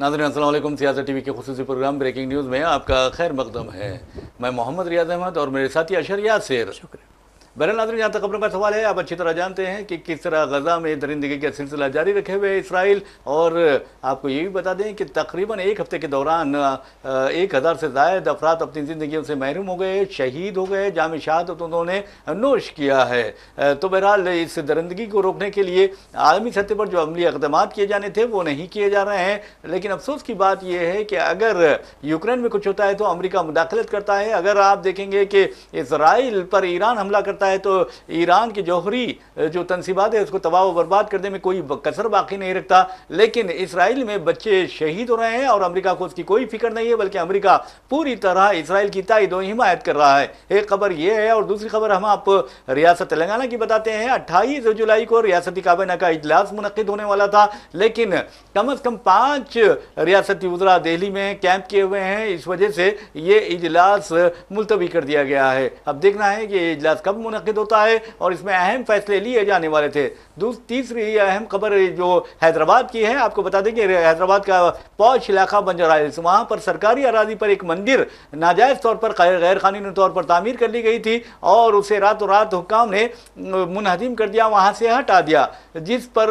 नाज़रीन अस्सलाम वालेकुम। सियासत टीवी के खुसूसी प्रोग्राम ब्रेकिंग न्यूज़ में आपका खैर मकदम है। मैं मोहम्मद रियाज अहमद और मेरे साथी अशर यासिर। शुक्रिया। बहरहाल नाज़रीन, जहाँ तक खबरों का सवाल है, आप अच्छी तरह जानते हैं कि किस तरह गजा में दरिंदगी का सिलसिला जारी रखे हुए इसराइल। और आपको ये भी बता दें कि तकरीबन एक हफ्ते के दौरान 1000 से ज़ायद अफराद अपनी ज़िंदगियों से महरूम हो गए, शहीद हो गए, जाम शहादत उन्होंने नोश किया है। तो बहरहाल इस दरिंदगी को रोकने के लिए आलमी सतह पर जो अमली इक़दाम किए जाने थे वो नहीं किए जा रहे हैं। लेकिन अफसोस की बात यह है कि अगर यूक्रेन में कुछ होता है तो अमरीका मुदाखलत करता है। अगर आप देखेंगे कि इसराइल पर ईरान हमला करता है तो ईरान की जौहरी जो तनसीबात है उसको तबाह व बर्बाद करने में कोई कसर बाकी नहीं रखता। लेकिन इसराइल में बच्चे शहीद हो रहे हैं और अमेरिका को उसकी कोई फिक्र नहीं है, बल्कि अमेरिका पूरी तरह इसराइल की तायद व हिमायत कर रहा है। एक खबर यह है और दूसरी खबर हम आप रियासत तेलंगाना की बताते हैं। 28 जुलाई को रियासती काबीना का इजलास मुनक्किद होने वाला था, लेकिन कम से कम 5 रियासती वज़रा दिल्ली में कैंप किए हुए हैं। इस वजह से ये इजलास मुलतवी कर दिया गया है। अब देखना है कि इजलास कब मुनक्किद होता है और इसमें अहम फैसले लिए जाने वाले थे। तीसरी अहम खबर जो हैदराबाद की है, आपको बता दें कि हैदराबाद का पौष इलाका बंजारा हिल्स, वहां पर सरकारी अराजी पर एक मंदिर नाजायज तौर पर गैर कानूनी तौर पर तामीर कर ली गई थी और उसे रातों रात हुक्काम ने मुनहदिम कर दिया, वहां से हटा दिया, जिस पर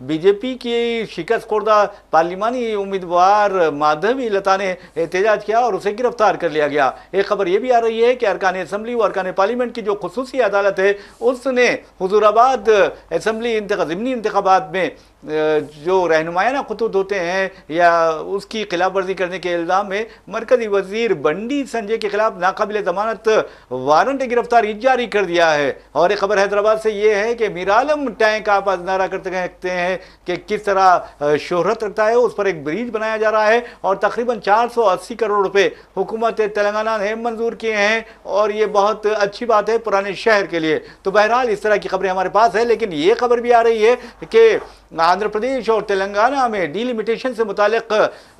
बीजेपी की शिकस्त खुर्दा पार्लिमानी उम्मीदवार माधवी लता ने एहतजाज किया और उसे गिरफ्तार कर लिया गया। एक खबर यह भी आ रही है कि अरकान असम्बली व अरकान पार्लियामेंट की जो खुसूसी अदालत है उसने हुजूराबाद असम्बली ज़िमनी इंतखाबात में जो रहनुमायाना खतूत होते हैं या उसकी खिलाफ वर्जी करने के इल्ज़ाम में मरकजी वजीर बंडी संजय के खिलाफ नाकाबिल ज़मानत वारंट गिरफ्तारी जारी कर दिया है। और एक खबर हैदराबाद से ये है कि मीर आलम टैंक आप नारा करते रहते हैं कि किस तरह शोहरत रखता है, उस पर एक ब्रिज बनाया जा रहा है और तकरीबन 480 करोड़ रुपए हुकूमत तेलंगाना ने मंजूर किए हैं और ये बहुत अच्छी बात है पुराने शहर के लिए। तो बहरहाल इस तरह की खबरें हमारे पास है। लेकिन ये खबर भी आ रही है कि आंध्र प्रदेश और तेलंगाना में डीलिमिटेशन से मुतालिक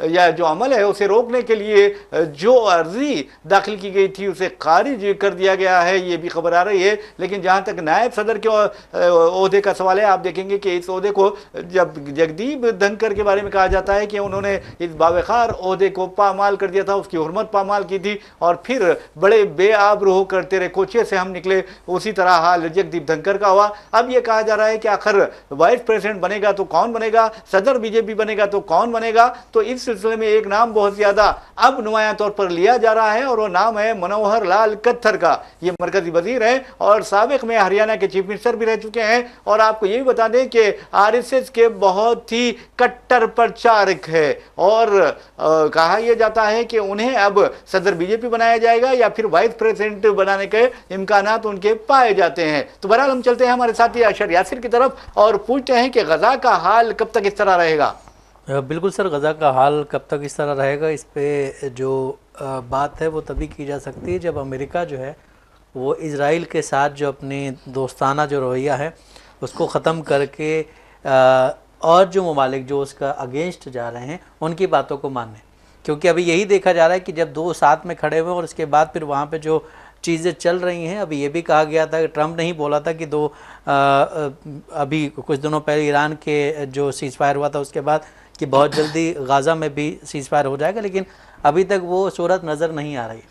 या जो अमल है उसे रोकने के लिए जो अर्जी दाखिल की गई थी उसे खारिज कर दिया गया है, ये भी खबर आ रही है। लेकिन जहां तक नायब सदर के ओहदे का सवाल है, आप देखेंगे कि इस ओहदे को जब जगदीप धनकर के बारे में कहा जाता है कि उन्होंने इस बावकार ओहदे को पामाल कर दिया था, उसकी हुर्मत पामाल की थी और फिर बड़े बेआबरू होकर तेरे कोचे से हम निकले, उसी तरह हाल जगदीप धनकर का हुआ। अब यह कहा जा रहा है कि आखिर वाइस प्रेसिडेंट बनेगा तो कौन बनेगा, सदर बीजेपी बनेगा तो कौन बनेगा। तो इस सिलसिले में एक नाम बहुत ज्यादा अब नुमाया तौर पर लिया जा रहा है और वो नाम है मनोहर लाल खट्टर का। ये मरकजी वजीर है और साबिक में हरियाणा के चीफ मिनिस्टर भी रह चुके हैं। और आपको ये भी बता दें कि आरएसएस के बहुत ही कट्टर प्रचारक है और कहा यह जाता है कि उन्हें अब सदर बीजेपी बनाया जाएगा या फिर वाइस प्रेसिडेंट बनाने के इम्कानात उनके पाए जाते हैं। तो बहरहाल हम चलते हैं हमारे साथी अशर यासिर की तरफ और पूछते हैं कि गजा का हाल कब तक इस तरह रहेगा। बिल्कुल सर, गज़ा का हाल कब तक इस तरह रहेगा, इस पे जो बात है वो तभी की जा सकती है जब अमेरिका जो है वो इज़राइल के साथ जो अपनी दोस्ताना जो रवैया है उसको ख़त्म करके और जो ममालिक जो उसका अगेंस्ट जा रहे हैं उनकी बातों को माने। क्योंकि अभी यही देखा जा रहा है कि जब दो साथ में खड़े हुए और उसके बाद फिर वहाँ पे जो चीज़ें चल रही हैं, अभी ये भी कहा गया था कि ट्रंप ने ही बोला था कि अभी कुछ दिनों पहले ईरान के जो सीज़ फायर हुआ था उसके बाद कि बहुत जल्दी गाज़ा में भी सीज़ फायर हो जाएगा, लेकिन अभी तक वो सूरत नज़र नहीं आ रही।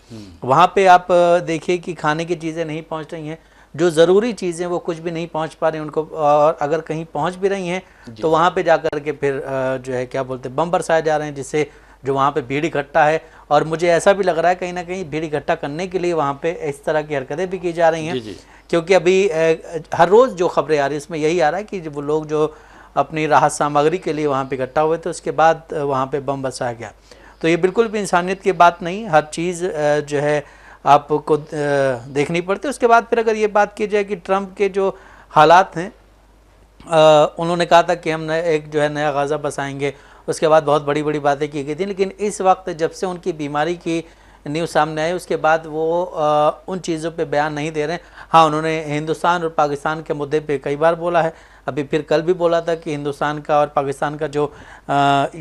वहाँ पे आप देखिए कि खाने की चीज़ें नहीं पहुँच रही हैं, जो ज़रूरी चीज़ें वो कुछ भी नहीं पहुँच पा रही उनको, और अगर कहीं पहुँच भी रही हैं तो वहाँ पे जा कर के फिर जो है क्या बोलते हैं बम बरसाए जा रहे हैं, जिससे जो वहाँ पे भीड़ इकट्ठा है। और मुझे ऐसा भी लग रहा है कहीं ना कहीं भीड़ इकट्ठा करने के लिए वहाँ पे इस तरह की हरकतें भी की जा रही हैं। क्योंकि अभी हर रोज़ जो खबरें आ रही हैं इसमें यही आ रहा है कि वो लोग जो अपनी राहत सामग्री के लिए वहाँ पे इकट्ठा हुए थे उसके बाद वहाँ पे बम बरसाया गया। तो ये बिल्कुल भी इंसानियत की बात नहीं, हर चीज़ जो है आपको देखनी पड़ती है। उसके बाद फिर अगर ये बात की जाए कि ट्रंप के जो हालात हैं, उन्होंने कहा था कि हम एक जो है नया गाज़ा बसाएंगे, उसके बाद बहुत बड़ी बड़ी बातें की गई थी। लेकिन इस वक्त जब से उनकी बीमारी की न्यूज़ सामने आई उसके बाद वो उन चीज़ों पे बयान नहीं दे रहे हैं। हाँ, उन्होंने हिंदुस्तान और पाकिस्तान के मुद्दे पे कई बार बोला है, अभी फिर कल भी बोला था कि हिंदुस्तान का और पाकिस्तान का जो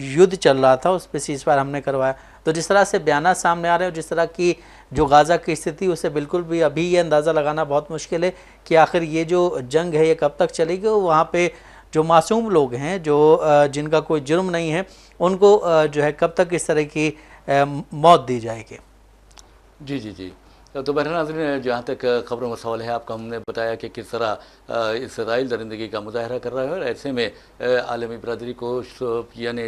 युद्ध चल रहा था उस पर सीज़ फायर हमने करवाया। तो जिस तरह से बयान सामने आ रहे हैं, जिस तरह की जो गाज़ा की स्थिति, उसे बिल्कुल भी अभी ये अंदाज़ा लगाना बहुत मुश्किल है कि आखिर ये जो जंग है ये कब तक चलेगी। वहाँ पे जो मासूम लोग हैं, जो जिनका कोई जुर्म नहीं है, उनको जो है कब तक इस तरह की मौत दी जाएगी। जी जी जी। तो बहरहाल नाज़रीन, जहाँ तक खबरों का सवाल है, आपको हमने बताया कि किस तरह इसराइल दरिंदगी का मुजाहरा कर रहा है, और ऐसे में आलमी बरदरी को यानी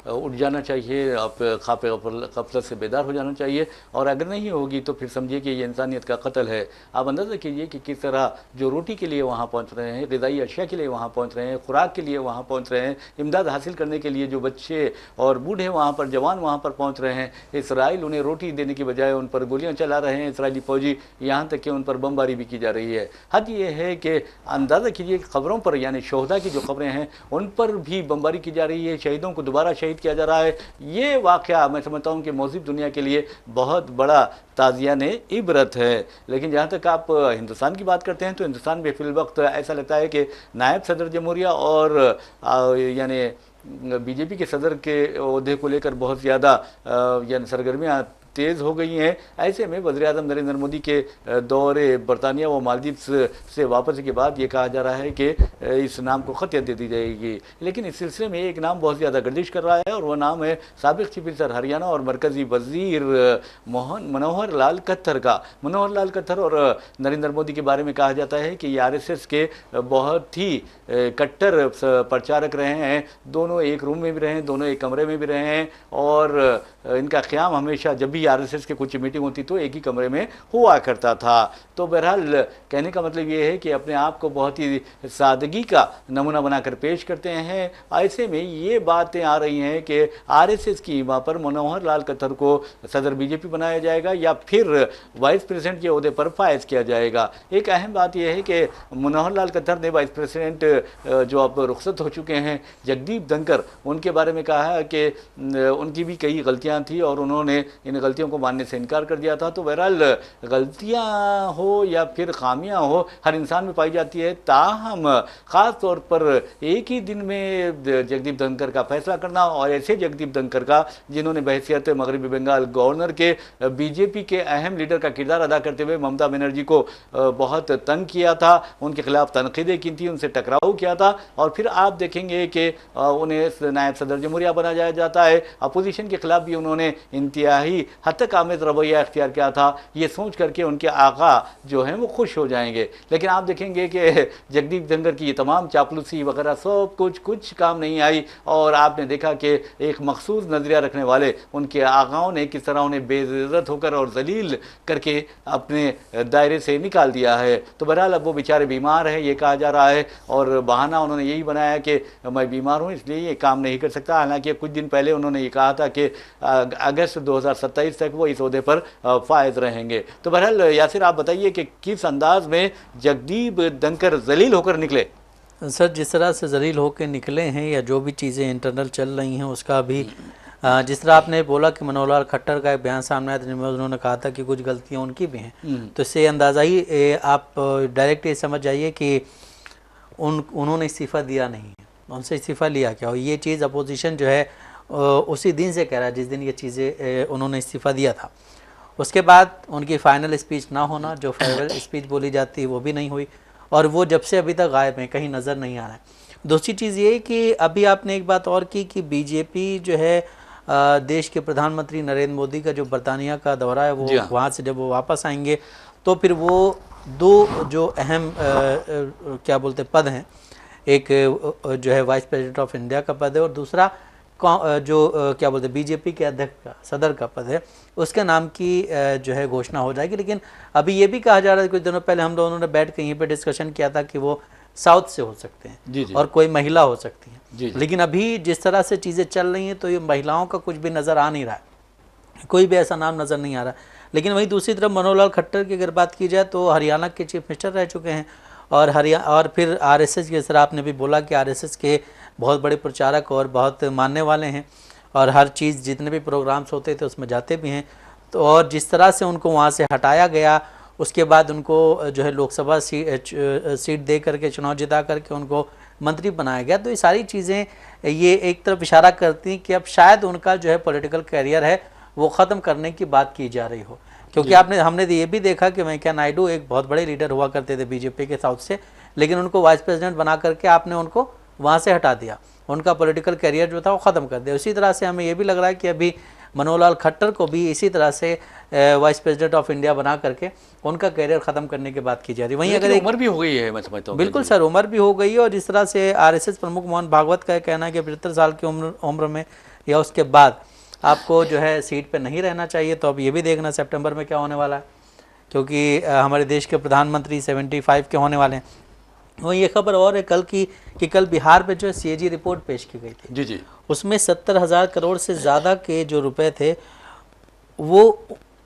उठ जाना चाहिए, आप खापे गफलत से बेदार हो जाना चाहिए, और अगर नहीं होगी तो फिर समझिए कि ये इंसानियत का कत्ल है। आप अंदाज़ा कीजिए कि किस तरह जो रोटी के लिए वहाँ पहुँच रहे हैं, ग़िज़ाई अशिया के लिए वहाँ पहुँच रहे हैं, खुराक के लिए वहाँ पहुँच रहे हैं, इमदाद हासिल करने के लिए जो बच्चे और बूढ़े वहाँ पर, जवान वहाँ पर पहुँच रहे हैं, इसराइल उन्हें रोटी देने की बजाय उन पर गोलियाँ चला रहे हैं इसराइली फौजी, यहाँ तक कि उन पर बमबारी भी की जा रही है। हद ये है कि अंदाज़ा कीजिए खबरों पर, यानी शोहदा की जो खबरें हैं उन पर भी बमबारी की जा रही है, शहीदों को दोबारा शहीद किया जा रहा है। ये वाक़या मैं समझता हूँ कि मौजूद दुनिया के लिए बहुत बड़ा ताज़ियाने इबरत है। लेकिन जहाँ तक आप हिंदुस्तान की बात करते हैं, तो हिंदुस्तान में फ़िल वक्त ऐसा लगता है कि नायब सदर जमहूरिया और यानी बीजेपी के सदर के ओहदे को लेकर बहुत ज़्यादा यानी सरगर्मियाँ तेज़ हो गई हैं। ऐसे में वज़ीर-ए-आज़म नरेंद्र मोदी के दौरे बरतानिया व मालदीव्स से वापसी के बाद ये कहा जा रहा है कि इस नाम को ख़तियत दे दी जाएगी। लेकिन इस सिलसिले में एक नाम बहुत ज़्यादा गर्दिश कर रहा है, और वह नाम है साबिक़ चीफ मिनिस्टर हरियाणा और मरकज़ी वज़ीर मनोहर लाल खट्टर का। मनोहर लाल खट्टर और नरेंद्र मोदी के बारे में कहा जाता है कि ये RSS के बहुत ही कट्टर प्रचारक रहे हैं। दोनों एक रूम में भी रहे हैं, दोनों एक कमरे में भी रहे हैं, और इनका क़याम हमेशा जब भी RSS की कुछ मीटिंग होती तो एक ही कमरे में हुआ करता था। तो बहरहाल कहने का मतलब ये है कि अपने आप को बहुत ही सादगी का नमूना बनाकर पेश करते हैं। ऐसे में ये बातें आ रही हैं कि RSS की वहाँ पर मनोहर लाल खट्टर को सदर बीजेपी बनाया जाएगा या फिर वाइस प्रेसिडेंट के ओहदे पर फायज किया जाएगा। एक अहम बात यह है कि मनोहर लाल खट्टर ने वाइस प्रेसिडेंट जो अब रुखसत हो चुके हैं जगदीप धनखड़, उनके बारे में कहा है कि उनकी भी कई गलतियाँ थी और उन्होंने इन गलतियों को मानने से इनकार कर दिया था। तो बहरहाल गलतियां हो या फिर खामियां हो, हर इंसान में पाई जाती है। ताहम ख़ास तौर पर एक ही दिन में जगदीप धनखड़ का फैसला करना, और ऐसे जगदीप धनखड़ का जिन्होंने बहैसियत मगरबी बंगाल गवर्नर के बीजेपी के अहम लीडर का किरदार अदा करते हुए ममता बनर्जी को बहुत तंग किया था, उनके खिलाफ तनकीदें की थी, उनसे टकराव किया था, और फिर आप देखेंगे कि उन्हें नायब सदर जमहूरिया बनाया जाता है। अपोजिशन के खिलाफ भी उन्होंने इंतहाई हद तक आमेज रवैया अख्तियार किया था, ये सोच करके उनके आका जो हैं वो खुश हो जाएंगे। लेकिन आप देखेंगे कि जगदीप धनखड़ की ये तमाम चापलूसी वगैरह सब कुछ काम नहीं आई, और आपने देखा कि एक मखसूस नज़रिया रखने वाले उनके आकाओं ने किस तरह उन्हें बेइज्जत होकर और जलील करके अपने दायरे से निकाल दिया है। तो बहरहाल अब वो बेचारे बीमार हैं ये कहा जा रहा है, और बहाना उन्होंने यही बनाया कि मैं बीमार हूँ इसलिए ये काम नहीं कर सकता। हालांकि कुछ दिन पहले उन्होंने ये कहा था कि अगस्त 2027 तक वो इस ओहदे पर फायज रहेंगे। तो बहरहाल यासिर, आप बताइए कि किस अंदाज में जगदीप धनखड़ जलील होकर निकले। सर, जिस तरह से जलील होकर निकले हैं या जो भी चीज़ें इंटरनल चल रही हैं उसका भी जिस तरह आपने बोला कि मनोहर लाल खट्टर का एक बयान सामने आया जिनमें उन्होंने कहा था कि कुछ गलतियां उनकी भी हैं, तो इससे अंदाज़ा ही आप डायरेक्ट ये समझ जाइए कि उन्होंने इस्तीफ़ा दिया नहीं है, उनसे इस्तीफ़ा लिया क्या। और ये चीज़ अपोजिशन जो है उसी दिन से कह रहा है जिस दिन ये चीज़ें उन्होंने इस्तीफ़ा दिया था। उसके बाद उनकी फ़ाइनल स्पीच ना होना, जो फेयरवेल स्पीच बोली जाती है वो भी नहीं हुई, और वो जब से अभी तक गायब हैं, कहीं नज़र नहीं आ रहा है। दूसरी चीज़ ये कि अभी आपने एक बात और की कि बीजेपी जो है देश के प्रधानमंत्री नरेंद्र मोदी का जो बरतानिया का दौरा है वो वहाँ से जब वो वापस आएंगे तो फिर वो दो जो अहम क्या बोलते पद हैं, एक जो है वाइस प्रेसिडेंट ऑफ इंडिया का पद है और दूसरा जो क्या बोलते बीजेपी के अध्यक्ष का सदर का पद है, उसके नाम की जो है घोषणा हो जाएगी। लेकिन अभी ये भी कहा जा रहा है, कुछ दिनों पहले हम दोनों ने बैठ के यहीं पे डिस्कशन किया था कि वो साउथ से हो सकते हैं जी जी। और कोई महिला हो सकती है जी जी। लेकिन अभी जिस तरह से चीज़ें चल रही हैं तो ये महिलाओं का कुछ भी नज़र आ नहीं रहा है, कोई भी ऐसा नाम नज़र नहीं आ रहा। लेकिन वहीं दूसरी तरफ मनोहर लाल खट्टर की अगर बात की जाए तो हरियाणा के चीफ मिनिस्टर रह चुके हैं और फिर RSS की तरह आपने भी बोला कि RSS के बहुत बड़े प्रचारक और बहुत मानने वाले हैं और हर चीज़ जितने भी प्रोग्राम्स होते थे उसमें जाते भी हैं। तो और जिस तरह से उनको वहाँ से हटाया गया, उसके बाद उनको जो है लोकसभा सीट दे करके चुनाव जिता करके उनको मंत्री बनाया गया, तो ये सारी चीज़ें ये एक तरफ इशारा करती हैं कि अब शायद उनका जो है पॉलिटिकल कैरियर है वो ख़त्म करने की बात की जा रही हो। क्योंकि हमने ये भी देखा कि वेंकैया नायडू एक बहुत बड़े लीडर हुआ करते थे बीजेपी के साउथ से, लेकिन उनको वाइस प्रेसिडेंट बना करके आपने उनको वहाँ से हटा दिया, उनका पॉलिटिकल करियर जो था वो ख़त्म कर दिया। उसी तरह से हमें ये भी लग रहा है कि अभी मनोहर लाल खट्टर को भी इसी तरह से वाइस प्रेसिडेंट ऑफ इंडिया बना करके उनका करियर ख़त्म करने की बात की जा रही है। वहीं अगर उम्र भी हो गई है, मैं समझता हूँ। बिल्कुल सर, उम्र भी हो गई है, और जिस तरह से आरएसएस प्रमुख मोहन भागवत का कहना है कि 75 साल की उम्र में या उसके बाद आपको जो है सीट पे नहीं रहना चाहिए। तो अब ये भी देखना सितंबर में क्या होने वाला है, क्योंकि हमारे देश के प्रधानमंत्री 75 के होने वाले हैं। वहीं ये खबर और है कल की कि कल बिहार में जो है सीएजी रिपोर्ट पेश की गई थी। जी जी। उसमें 70,000 करोड़ से ज़्यादा के जो रुपए थे वो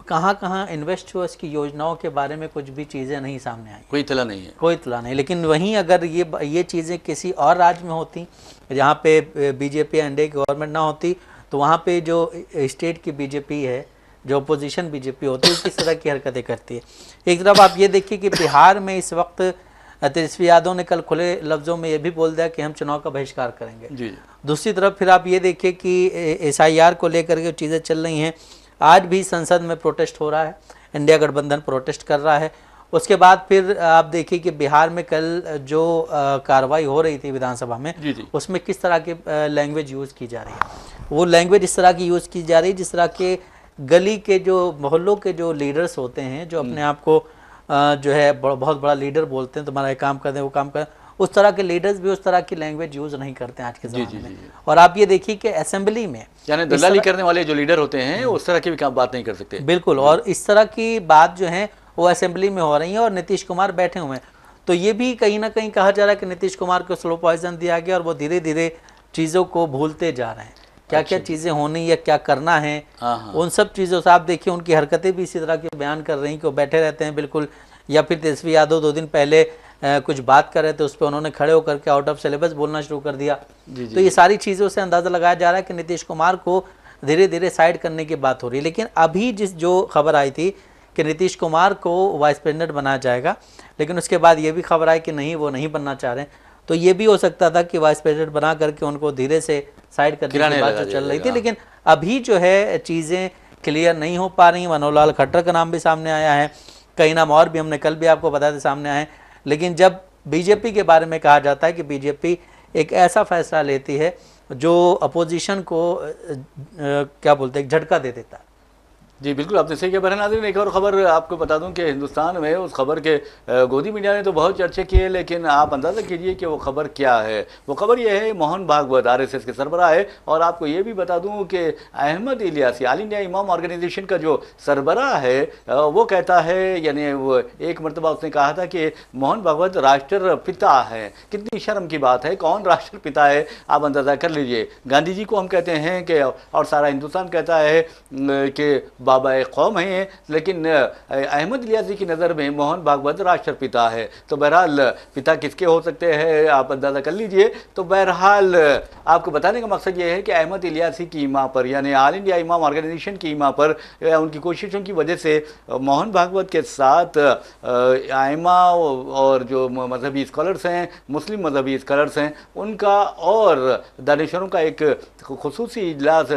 कहाँ कहाँ इन्वेस्ट हुआ, इसकी योजनाओं के बारे में कुछ भी चीज़ें नहीं सामने आई, कोई इत्तला नहीं है, कोई इत्तला नहीं। लेकिन वहीं अगर ये चीज़ें किसी और राज्य में होती जहाँ पे बीजेपी एनडीए की गवर्नमेंट ना होती, तो वहाँ पे जो स्टेट की बीजेपी है, जो अपोजिशन बीजेपी होती है, किस तरह की हरकतें करती है। एक तरफ आप ये देखिए कि बिहार में इस वक्त तेजस्वी यादव ने कल खुले लफ्ज़ों में ये भी बोल दिया कि हम चुनाव का बहिष्कार करेंगे। जी। दूसरी तरफ फिर आप ये देखिए कि SIR को लेकर के चीज़ें चल रही हैं। आज भी संसद में प्रोटेस्ट हो रहा है, इंडिया गठबंधन प्रोटेस्ट कर रहा है। उसके बाद फिर आप देखिए कि बिहार में कल जो कार्रवाई हो रही थी विधानसभा में, जी। उसमें किस तरह की लैंग्वेज यूज़ की जा रही है। वो लैंग्वेज इस तरह की यूज़ की जा रही है जिस तरह के गली के जो मोहल्लों के जो लीडर्स होते हैं, जो अपने आप को जो है बहुत बड़ा लीडर बोलते हैं, तुम्हारा ये काम कर दें वो काम कर, उस तरह के लीडर्स भी उस तरह की लैंग्वेज यूज़ नहीं करते हैं आज के ज़माने में। और आप ये देखिए कि असेंबली में यानी दलाली करने वाले जो लीडर होते हैं उस तरह की भी बात नहीं कर सकते। बिल्कुल, और इस तरह की बात जो है वो असेंबली में हो रही है और नीतीश कुमार बैठे हुए हैं। तो ये भी कहीं ना कहीं कहा जा रहा है कि नीतीश कुमार को स्लो पॉइजन दिया गया और वो धीरे धीरे चीज़ों को भूलते जा रहे हैं, क्या क्या चीज़ें होनी या क्या करना है, उन सब चीज़ों से। आप देखिए उनकी हरकतें भी इसी तरह की बयान कर रही हैं कि वो बैठे रहते हैं बिल्कुल। या फिर तेजस्वी यादव 2 दिन पहले कुछ बात कर रहे थे, उस पर उन्होंने खड़े होकर के आउट ऑफ सिलेबस बोलना शुरू कर दिया। तो ये सारी चीज़ों से अंदाज़ा लगाया जा रहा है कि नीतीश कुमार को धीरे धीरे साइड करने की बात हो रही है। लेकिन अभी जो खबर आई थी कि नीतीश कुमार को वाइस प्रेसिडेंट बनाया जाएगा, लेकिन उसके बाद ये भी खबर आई कि नहीं, वो नहीं बनना चाह रहे हैं। तो ये भी हो सकता था कि वाइस प्रेसिडेंट बना करके उनको धीरे से साइड करने की बात जो चल रही थी। लेकिन अभी जो है चीज़ें क्लियर नहीं हो पा रही। मनोहर लाल खट्टर का नाम भी सामने आया है, कई नाम और भी हमने कल भी आपको बताया था सामने आए। लेकिन जब बीजेपी के बारे में कहा जाता है कि बीजेपी एक ऐसा फैसला लेती है जो अपोजिशन को क्या बोलते हैं, झटका दे देता है। जी बिल्कुल, आपने सही किया। बहरहाल नाज़रीन, एक और खबर आपको बता दूं कि हिंदुस्तान में उस खबर के गोदी मीडिया ने तो बहुत चर्चे किए, लेकिन आप अंदाज़ा कीजिए कि वो खबर क्या है। वो खबर ये है, मोहन भागवत RSS के सरबराह है। और आपको ये भी बता दूं कि अहमद इलियासी, ऑल इंडिया इमाम ऑर्गेनाइजेशन का जो सरबराह है, वो कहता है, यानी वो एक मरतबा उसने कहा था कि मोहन भागवत राष्ट्रपिता है। कितनी शर्म की बात है, कौन राष्ट्रपिता है आप अंदाज़ा कर लीजिए। गांधी जी को हम कहते हैं कि, और सारा हिंदुस्तान कहता है कि बाबा कौम हैं, लेकिन अहमद इलियासी की नज़र में मोहन भागवत राष्ट्रपिता है। तो बहरहाल पिता किसके हो सकते हैं आप अंदाज़ा कर लीजिए। तो बहरहाल आपको बताने का मकसद ये है कि अहमद इलियासी की माँ पर, यानी ऑल इंडिया इमाम ऑर्गेनाइजेशन की माँ पर उनकी कोशिशों की वजह से मोहन भागवत के साथ आइमा और जो मजहबी स्कॉलर्स हैं, मुस्लिम मजहबी स्कॉलर्स हैं, उनका और दानिशरों का एक खुसूसी इजलास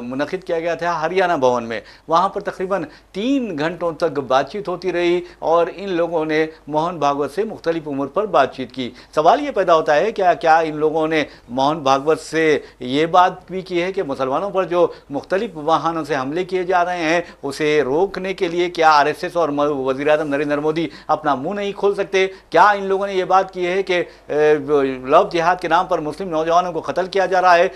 मुनक़िद किया गया था हरियाणा भवन में। वहाँ पर तकरीबन 3 घंटों तक बातचीत होती रही और इन लोगों ने मोहन भागवत से मुख्तलिफ उम्र पर बातचीत की। सवाल ये पैदा होता है क्या इन लोगों ने मोहन भागवत से ये बात भी की है कि मुसलमानों पर जो मुख्तलिफ वाहनों से हमले किए जा रहे हैं उसे रोकने के लिए क्या RSS और वज़ीर-ए-आज़म नरेंद्र मोदी अपना मुंह नहीं खोल सकते? क्या इन लोगों ने ये बात की है कि लव जिहाद के नाम पर मुस्लिम नौजवानों को कत्ल किया जा रहा है,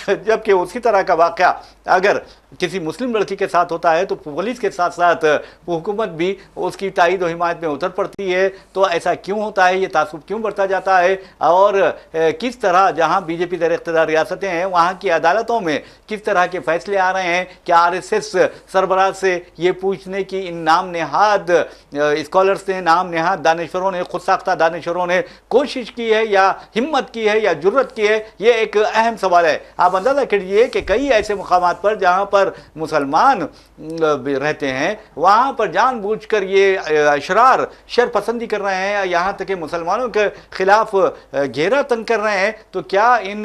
जबकि उसी तरह का वाक़या अगर किसी मुस्लिम लड़की के साथ होता है तो पुलिस के साथ साथ हुकूमत भी उसकी तायद और हिमायत में उतर पड़ती है? तो ऐसा क्यों होता है, ये तासुब क्यों बढ़ता जाता है? और किस तरह जहां बीजेपी ज़ेर इक़्तिदार रियासतें हैं वहां की अदालतों में किस तरह के फैसले आ रहे हैं? क्या RSS सरबराह से ये पूछने की इन नाम नेहाद स्कॉलर्स ने, नाम नेहाद दानिशवरों ने, खुद साख्ता दानिशवरों ने कोशिश की है या हिम्मत की है या जुर्रत की है? ये एक अहम सवाल है। आप अंदाज़ा कीजिए कि कई ऐसे मुकामात पर जहाँ पर पर मुसलमान रहते हैं वहाँ पर जानबूझकर ये शर पसंदी कर रहे हैं, यहाँ तक कि मुसलमानों के खिलाफ घेरा तंग कर रहे हैं, तो क्या इन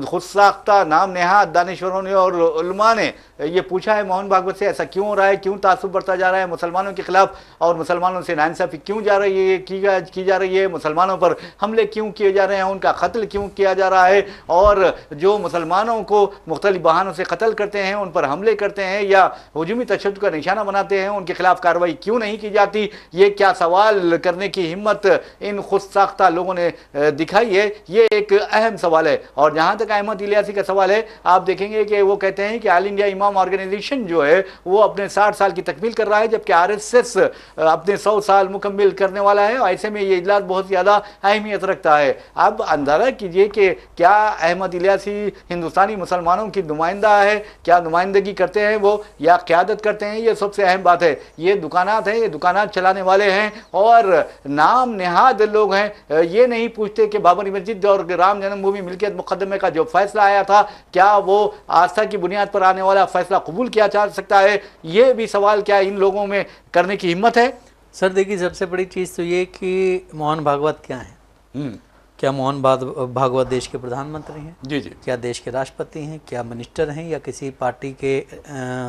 खुद साख्ता नाम नेहाद दानिश्वरों ने और उलमा ने ये पूछा है मोहन भागवत से ऐसा क्यों हो रहा है, क्यों तासुब बढ़ता जा रहा है मुसलमानों के खिलाफ, और मुसलमानों से नाइंसाफी क्यों जा रही है की जा रही है, मुसलमानों पर हमले क्यों किए जा रहे हैं, उनका कत्ल क्यों किया जा रहा है, और जो मुसलमानों को मुख्तलिफ बहानों से कत्ल करते हैं, उन पर हमले करते हैं या हुजूमी तशद्दुद का निशाना बनाते हैं, उनके खिलाफ कार्रवाई क्यों नहीं की जाती। ये क्या सवाल करने की हिम्मत इन खुद साख्ता लोगों ने दिखाई है, ये एक अहम सवाल है। और जहाँ तक अहमद इलियासी का सवाल है, आप देखेंगे कि वो कहते हैं कि ऑल इंडिया इमाम ऑर्गेनाइजेशन जो है वो अपने 60 साल की तकमील कर रहा है, जबकि आरएसएस अपने 100 साल मुकम्मिल करने वाला है। ऐसे में ये इजलास बहुत ज़्यादा अहमियत रखता है। अब अंदाज़ा कीजिए कि क्या अहमद इलियासी हिंदुस्तानी मुसलमानों की नुमाइंदा है, क्या नुमाइंदगी करते हैं वो या क़यादत करते हैं, ये सबसे अहम बात है। ये दुकानात हैं, ये दुकानात चलाने वाले हैं और नाम नेहाद लोग हैं। ये नहीं पूछते कि बाबरी मस्जिद और राम जन्मभूमि मिल्कियत मुकदमे का जो फैसला आया था, क्या वो आस्था की बुनियाद पर आने वाला फैसला कबूल किया जा सकता है, ये भी सवाल क्या इन लोगों में करने की हिम्मत है। सर देखिए, सबसे बड़ी चीज़ तो ये कि मोहन भागवत क्या है। क्या मोहन भागवत देश के प्रधानमंत्री हैं? जी जी। क्या देश के राष्ट्रपति हैं? क्या मिनिस्टर हैं या किसी पार्टी के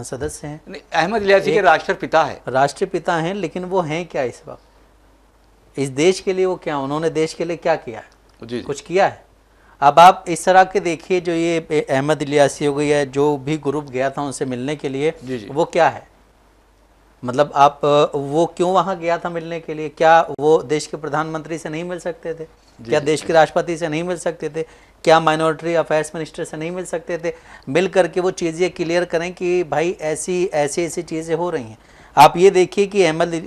सदस्य हैं? अहमद इलियासी के राष्ट्रपिता है। राष्ट्रपिता हैं, लेकिन वो हैं क्या इस वक्त इस देश के लिए? वो क्या, उन्होंने देश के लिए क्या किया है? जी। कुछ किया है? अब आप इस तरह के देखिए, जो ये अहमद इलियासी हो गई है, जो भी ग्रुप गया था उनसे मिलने के लिए, जी। वो क्या है? मतलब आप वो क्यों वहाँ गया था मिलने के लिए? क्या वो देश के प्रधानमंत्री से नहीं मिल सकते थे? क्या देश के राष्ट्रपति से नहीं मिल सकते थे? क्या माइनॉरिटी अफेयर्स मिनिस्टर से नहीं मिल सकते थे? मिल करके वो चीज़ें क्लियर करें कि भाई ऐसी चीज़ें हो रही हैं। आप ये देखिए कि अहमद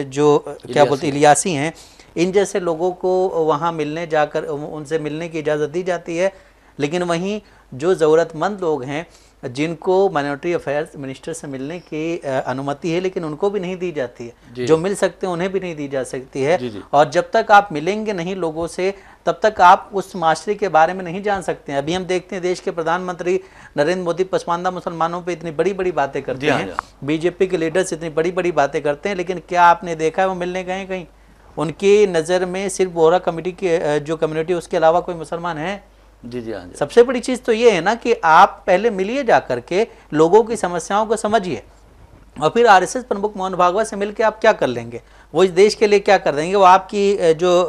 जो क्या बोलते इलियासी हैं, इन जैसे लोगों को वहाँ मिलने जाकर उनसे मिलने की इजाज़त दी जाती है, लेकिन वहीं जो ज़रूरतमंद लोग हैं जिनको माइनॉरिटी अफेयर्स मिनिस्टर से मिलने की अनुमति है, लेकिन उनको भी नहीं दी जाती है। जो मिल सकते हैं उन्हें भी नहीं दी जा सकती है। और जब तक आप मिलेंगे नहीं लोगों से, तब तक आप उस माशरे के बारे में नहीं जान सकते हैं। अभी हम देखते हैं देश के प्रधानमंत्री नरेंद्र मोदी पसमानदा मुसलमानों पे इतनी बड़ी बड़ी बातें करते हैं, बीजेपी के लीडर्स इतनी बड़ी बड़ी बातें करते हैं, लेकिन क्या आपने देखा है वो मिलने गए कहीं? उनकी नज़र में सिर्फ बोहरा कमेटी की जो कम्युनिटी, उसके अलावा कोई मुसलमान है? जी जी। हाँ जी। सबसे बड़ी चीज़ तो ये है ना कि आप पहले मिलिए जा करके, लोगों की समस्याओं को समझिए, और फिर आरएसएस प्रमुख मोहन भागवत से मिलकर आप क्या कर लेंगे? वो इस देश के लिए क्या कर देंगे? वो आपकी जो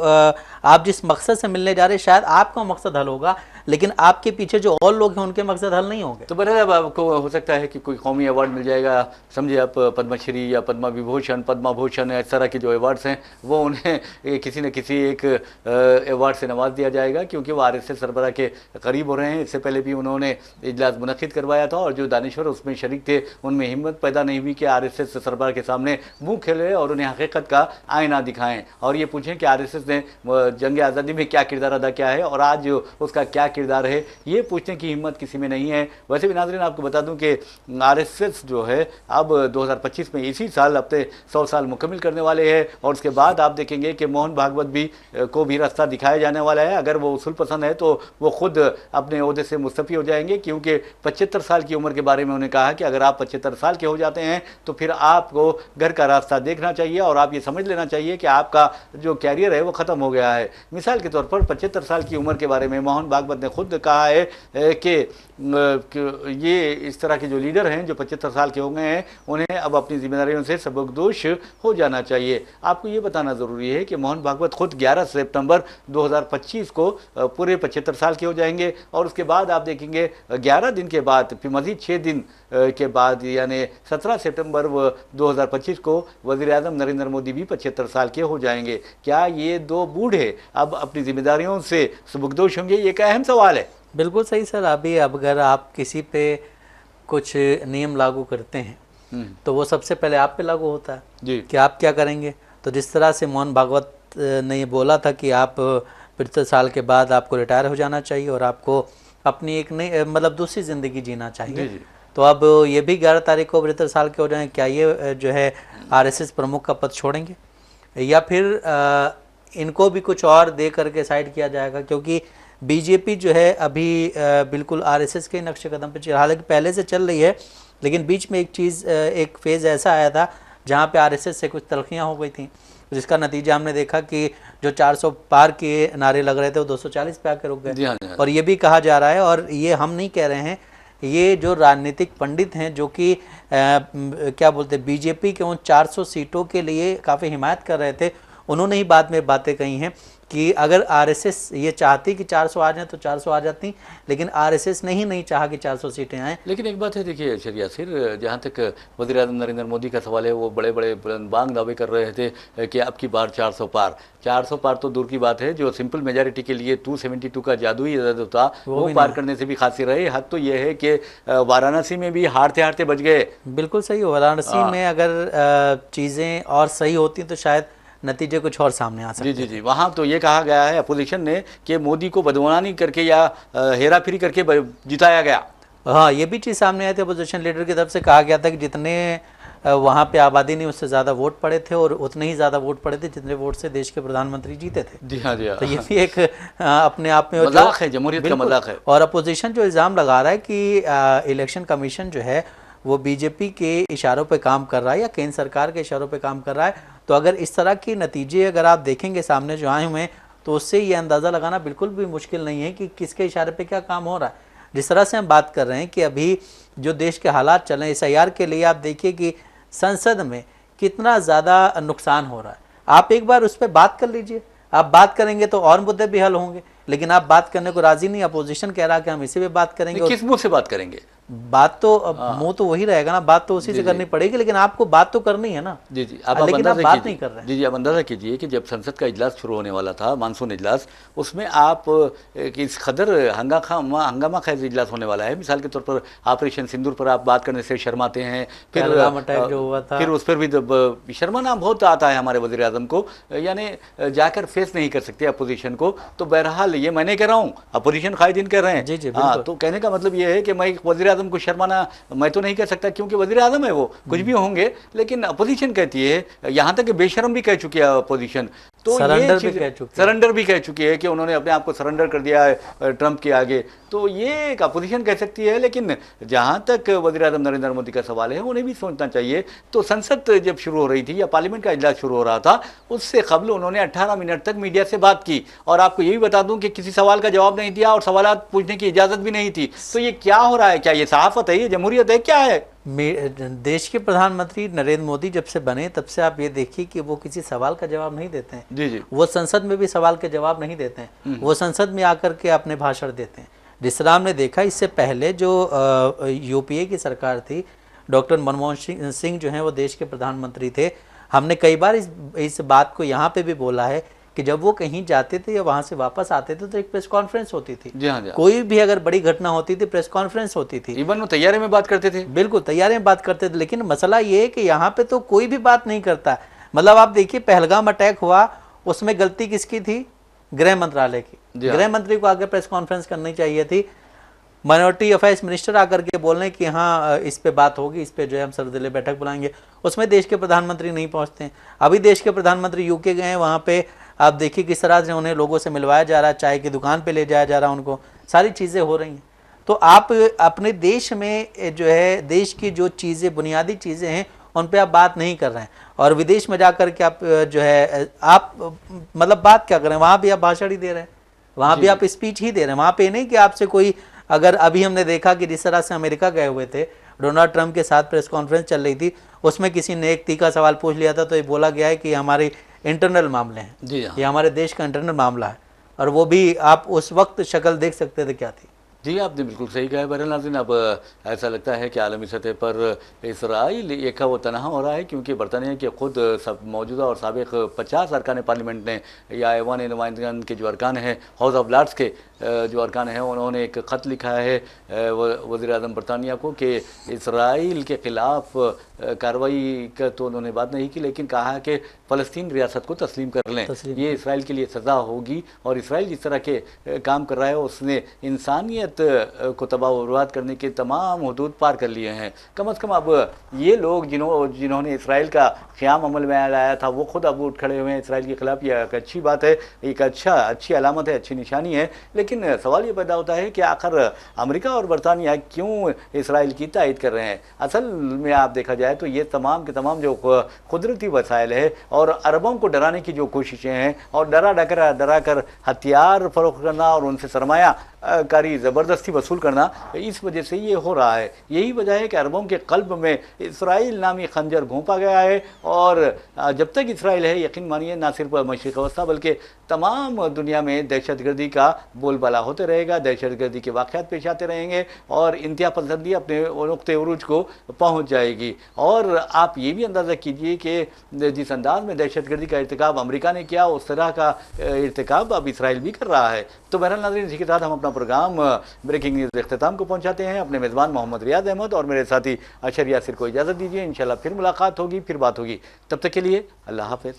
आप जिस मकसद से मिलने जा रहे हैं, शायद आपका मकसद हल होगा, लेकिन आपके पीछे जो और लोग हैं उनके मकसद हल नहीं होंगे। तो बहरहाल अब आपको हो सकता है कि कोई कौमी अवार्ड मिल जाएगा, समझिए आप पद्मश्री या पद्मा विभूषण, पद्मा भूषण, इस तरह के जो अवार्ड्स हैं वो उन्हें किसी न किसी एक अवार्ड से नवाज दिया जाएगा, क्योंकि वो आरएसएस सरबराह के करीब हो रहे हैं। इससे पहले भी उन्होंने इजलास मुनक्किद करवाया था और जो दानिश्वर उसमें शरीक थे, उनमें हिम्मत पैदा नहीं हुई कि आरएसएस सरबराह के सामने मुँह खेले और उन्हें हकीकत का आईना दिखाएं और ये पूछें कि आरएसएस ने जंग आज़ादी में क्या किरदार अदा किया है और आज उसका क्या किरदार है। ये पूछने की हिम्मत किसी में नहीं है। वैसे भी नाज़रीन, आपको बता दूं कि आरएसएस जो है अब 2025 में इसी साल अपने 100 साल मुकम्मिल करने वाले हैं, और उसके बाद आप देखेंगे कि मोहन भागवत भी को भी रास्ता दिखाया जाने वाला है। अगर वो उसूल पसंद है तो वो खुद अपने ओहदे से मुस्तफ़ी हो जाएंगे, क्योंकि 75 साल की उम्र के बारे में उन्होंने कहा कि अगर आप 75 साल के हो जाते हैं तो फिर आपको घर का रास्ता देखना चाहिए और आप ये समझ लेना चाहिए कि आपका जो कैरियर है वो ख़त्म हो गया है। मिसाल के तौर पर 75 साल की उम्र के बारे में मोहन भागवत ने खुद कहा है कि ये इस तरह के जो लीडर हैं जो 75 साल के हो गए हैं, उन्हें अब अपनी जिम्मेदारियों से सबकदोश हो जाना चाहिए। आपको ये बताना ज़रूरी है कि मोहन भागवत खुद 11 सितंबर 2025 को पूरे 75 साल के हो जाएंगे, और उसके बाद आप देखेंगे 11 दिन के बाद फिर मज़ीद 6 दिन के बाद यानी 17 सितंबर 2025 को वज़ीर-ए-आज़म नरेंद्र मोदी भी 75 साल के हो जाएंगे। क्या ये दो बूढ़े अब अपनी जिम्मेदारियों से सबकदोश होंगे? ये एक अहम सवाल है। बिल्कुल सही सर। अभी अगर आप किसी पे कुछ नियम लागू करते हैं तो वो सबसे पहले आप पे लागू होता है जी कि आप क्या करेंगे। तो जिस तरह से मोहन भागवत ने ये बोला था कि आप 75 साल के बाद आपको रिटायर हो जाना चाहिए और आपको अपनी एक नई मतलब दूसरी ज़िंदगी जीना चाहिए। जी। तो अब ये भी 11 तारीख को 75 साल के हो जाएं, क्या ये जो है आरएसएस प्रमुख का पद छोड़ेंगे या फिर इनको भी कुछ और दे करके साइड किया जाएगा? क्योंकि बीजेपी जो है अभी बिल्कुल आरएसएस के नक्शे कदम पर चल, हालांकि पहले से चल रही है, लेकिन बीच में एक फेज़ ऐसा आया था जहाँ पे आरएसएस से कुछ तलखियाँ हो गई थी, जिसका नतीजा हमने देखा कि जो 400 पार के नारे लग रहे थे वो 240 पे आके रुक गए। जी हाँ, जी हाँ। और ये भी कहा जा रहा है, और ये हम नहीं कह रहे हैं, ये जो राजनीतिक पंडित हैं जो कि क्या बोलते हैं बीजेपी के उन 400 सीटों के लिए काफ़ी हिमायत कर रहे थे, उन्होंने ही बाद में बातें कही हैं कि अगर आरएसएस ये चाहती कि 400 आ जाए तो 400 आ जाती, लेकिन आरएसएस ने ही नहीं चाहा कि 400 सीटें आएँ। लेकिन एक बात है, देखिए यासिर, जहाँ तक वज़ीर आज़म नरेंद्र मोदी का सवाल है, वो बड़े बड़े बुलंदबांग दावे कर रहे थे कि अब की बार 400 पार। 400 पार तो दूर की बात है, जो सिंपल मेजॉरिटी के लिए 272 का जादुई अदद था वो पार करने से भी खासी रहे। हद तो ये है कि वाराणसी में भी हारते हारते बच गए। बिल्कुल सही, वाराणसी में अगर चीज़ें और सही होती तो शायद नतीजे कुछ और सामने आ सकते। जी जी जी, वहाँ तो ये कहा गया है अपोजिशन ने कि मोदी को बदनामी करके या हेरा फेरी करके जिताया गया। हाँ, ये भी चीज़ सामने आई थी, अपोजिशन लीडर की तरफ से कहा गया था कि जितने वहाँ पे आबादी नहीं उससे ज़्यादा वोट पड़े थे और उतने ही ज़्यादा वोट पड़े थे जितने वोट से देश के प्रधानमंत्री जीते थे। जी हाँ, जी हाँ। तो ये भी एक अपने आप में मजाक है, जमहूरियत का मजाक है। और अपोजिशन जो इल्ज़ाम लगा रहा है कि इलेक्शन कमीशन जो है वो बीजेपी के इशारों पे काम कर रहा है या केंद्र सरकार के इशारों पे काम कर रहा है, तो अगर इस तरह के नतीजे अगर आप देखेंगे सामने जो आए हुए हैं तो उससे ये अंदाज़ा लगाना बिल्कुल भी मुश्किल नहीं है कि किसके इशारे पे क्या काम हो रहा है। जिस तरह से हम बात कर रहे हैं कि अभी जो देश के हालात चल रहे हैं, SIR के लिए आप देखिए कि संसद में कितना ज़्यादा नुकसान हो रहा है। आप एक बार उस पर बात कर लीजिए, आप बात करेंगे तो और मुद्दे भी हल होंगे, लेकिन आप बात करने को राजी नहीं। अपोजिशन कह रहा है कि हम इसी पे बात करेंगे। किस मुंह से बात करेंगे? बात तो मुंह तो वही रहेगा ना, बात तो उसी से करनी पड़ेगी, लेकिन आपको बात तो करनी है ना। जी जी, लेकिन आप बात नहीं कर रहे हैं। जी जी, आप अंदाजा कीजिए कि जब संसद का इजलास शुरू होने वाला था, मानसून इजलास, उसमें आप इस कदर हंगामा खैज इजलास होने वाला है। मिसाल के तौर पर ऑपरेशन सिंदूर पर आप बात करने से शर्माते हैं, फिर अटैक जो हुआ था, फिर उस पर भी शर्माना बहुत आता है हमारे वज़ीर आज़म को, यानी जाकर फेस नहीं कर सकते अपोजिशन को। तो बहरहाल ये मैं नहीं कह रहा हूँ, अपोजिशन कायदीन कह रहे हैं। जी जी, हाँ, तो कहने का मतलब ये है कि मैं वज़ीर आज़म को शर्माना मैं तो नहीं कह सकता, क्योंकि वज़ीर आज़म है, वो कुछ भी होंगे, लेकिन अपोजिशन कहती है, यहाँ तक कि बेशरम भी कह चुकी है अपोजिशन, तो सरेंडर भी कह चुकी है कि उन्होंने अपने आप को सरेंडर कर दिया है ट्रंप के आगे। तो ये एक अपोजिशन कह सकती है, लेकिन जहाँ तक वज़ीर आज़म नरेंद्र मोदी का सवाल है, उन्हें भी सोचना चाहिए। तो संसद जब शुरू हो रही थी या पार्लियामेंट का इजलास शुरू हो रहा था, उससे कबल उन्होंने 18 मिनट तक मीडिया से बात की, और आपको ये भी बता दूं कि किसी सवाल का जवाब नहीं दिया और सवाल पूछने की इजाज़त भी नहीं थी। तो ये क्या हो रहा है? क्या ये सहाफ़त है, ये जमहूरियत है, क्या है? देश के प्रधानमंत्री नरेंद्र मोदी जब से बने तब से आप ये देखिए कि वो किसी सवाल का जवाब नहीं देते हैं। जी जी, वो संसद में भी सवाल के जवाब नहीं देते हैं, वो संसद में आकर के अपने भाषण देते हैं। जिस तरह हमने देखा इससे पहले जो UPA की सरकार थी, डॉक्टर मनमोहन सिंह जो हैं वो देश के प्रधानमंत्री थे। हमने कई बार इस बात को यहाँ पे भी बोला है कि जब वो कहीं जाते थे या वहाँ से वापस आते थे तो एक प्रेस कॉन्फ्रेंस होती थी। जी हाँ, जी हाँ। कोई भी अगर बड़ी घटना होती थी प्रेस कॉन्फ्रेंस होती थी। इवन वो तैयारी में बात करते थे। बिल्कुल तैयारी में बात करते थे, लेकिन मसला ये है कि यहाँ पे तो कोई भी बात नहीं करता। मतलब आप देखिए पहलगाम अटैक हुआ, उसमें गलती किसकी थी? गृह मंत्रालय की। गृह मंत्री को आगे प्रेस कॉन्फ्रेंस करनी चाहिए थी। माइनॉरिटी अफेयर्स मिनिस्टर आकर के बोल रहे हैं कि हाँ इस पे बात होगी, इस पे जो है हम सर्वदलीय बैठक बुलाएंगे, उसमें देश के प्रधानमंत्री नहीं पहुंचते हैं। अभी देश के प्रधानमंत्री UK गए हैं, वहाँ पे आप देखिए किस तरह से उन्हें लोगों से मिलवाया जा रहा है, चाय की दुकान पे ले जाया जा रहा है उनको, सारी चीज़ें हो रही हैं। तो आप अपने देश में जो है देश की जो चीज़ें बुनियादी चीज़ें हैं उन पे आप बात नहीं कर रहे हैं, और विदेश में जाकर के आप जो है आप मतलब बात क्या कर रहे हैं? वहाँ भी आप भाषण ही दे रहे हैं, वहाँ भी आप स्पीच ही दे रहे हैं। वहाँ पे नहीं कि आपसे कोई, अगर अभी हमने देखा कि जिस तरह से अमेरिका गए हुए थे, डोनाल्ड ट्रंप के साथ प्रेस कॉन्फ्रेंस चल रही थी, उसमें किसी ने एक तीखा सवाल पूछ लिया था तो ये बोला गया है कि हमारे इंटरनल मामले हैं, ये हमारे देश का इंटरनल मामला है, और वो भी आप उस वक्त शक्ल देख सकते थे क्या थी। जी, आपने बिल्कुल सही कहा है। बहरहाल नाज़रीन, अब ऐसा लगता है कि आलमी सतह पर इसराइल एक वो तनहा हो रहा है, क्योंकि बरतानिया के खुद सब मौजूदा और साबिक 50 अरकान पार्लियामेंट ने या ऐवान नुमाइंदगान के जो अरकान हैं, हाउस ऑफ लॉर्ड्स के जो अरकान हैं, उन्होंने एक ख़त लिखा है वज़ीर आज़म बरतानिया को कि इसराइल के ख़िलाफ़ कार्रवाई का तो उन्होंने बात नहीं की, लेकिन कहा कि फ़लस्तीन रियासत को तस्लीम कर लें, ये इसराइल के लिए सज़ा होगी। और इसराइल जिस तरह के काम कर रहा है, उसने इंसानियत को तबाह बर्बाद करने के तमाम हदूद पार कर लिए हैं। कम अज़ कम अब ये लोग जिन्होंने इसराइल का क़याम अमल में लाया था, वो खुद अब उठ खड़े हुए हैं इसराइल के ख़िलाफ़। यह एक अच्छी बात है, एक अच्छी अलामत है, अच्छी निशानी है। लेकिन लेकिन सवाल ये पैदा होता है कि आखिर अमेरिका और बरतानिया क्यों इसराइल की तायद कर रहे हैं। असल में आप देखा जाए तो ये तमाम के तमाम जो कुदरती वसाइल है और अरबों को डराने की जो कोशिशें हैं और डरा कर हथियार फरोख्त करना और उनसे सरमाया कारी ज़बरदस्ती वसूल करना, इस वजह से ये हो रहा है। यही वजह है कि अरबों के कल्ब में इसराइल नामी खंजर घोंपा गया है और जब तक इसराइल है, यकीन मानिए ना सिर्फ मशरिक़ वस्ता बल्कि तमाम दुनिया में दहशतगर्दी का बोलबाला होते रहेगा, दहशतगर्दी के वाक़यात पेश आते रहेंगे और इंतहा पसंदी अपने नुक़्ते उरूज को पहुँच जाएगी। और आप ये भी अंदाज़ा कीजिए कि जिस अंदाज में दहशतगर्दी का इर्तिकाब अमेरिका ने किया, उस तरह का इर्तिकाब अब इसराइल भी कर रहा है। तो बहरहाल नाज़रीन, इसी के साथ हम अपना प्रोग्राम ब्रेकिंग न्यूज़ इख्तिताम को पहुंचाते हैं। अपने मेज़बान मोहम्मद रियाज अहमद और मेरे साथी अशर यासिर को इजाज़त दीजिए। इंशाल्लाह फिर मुलाकात होगी, फिर बात होगी। तब तक के लिए अल्लाह हाफ़िज़।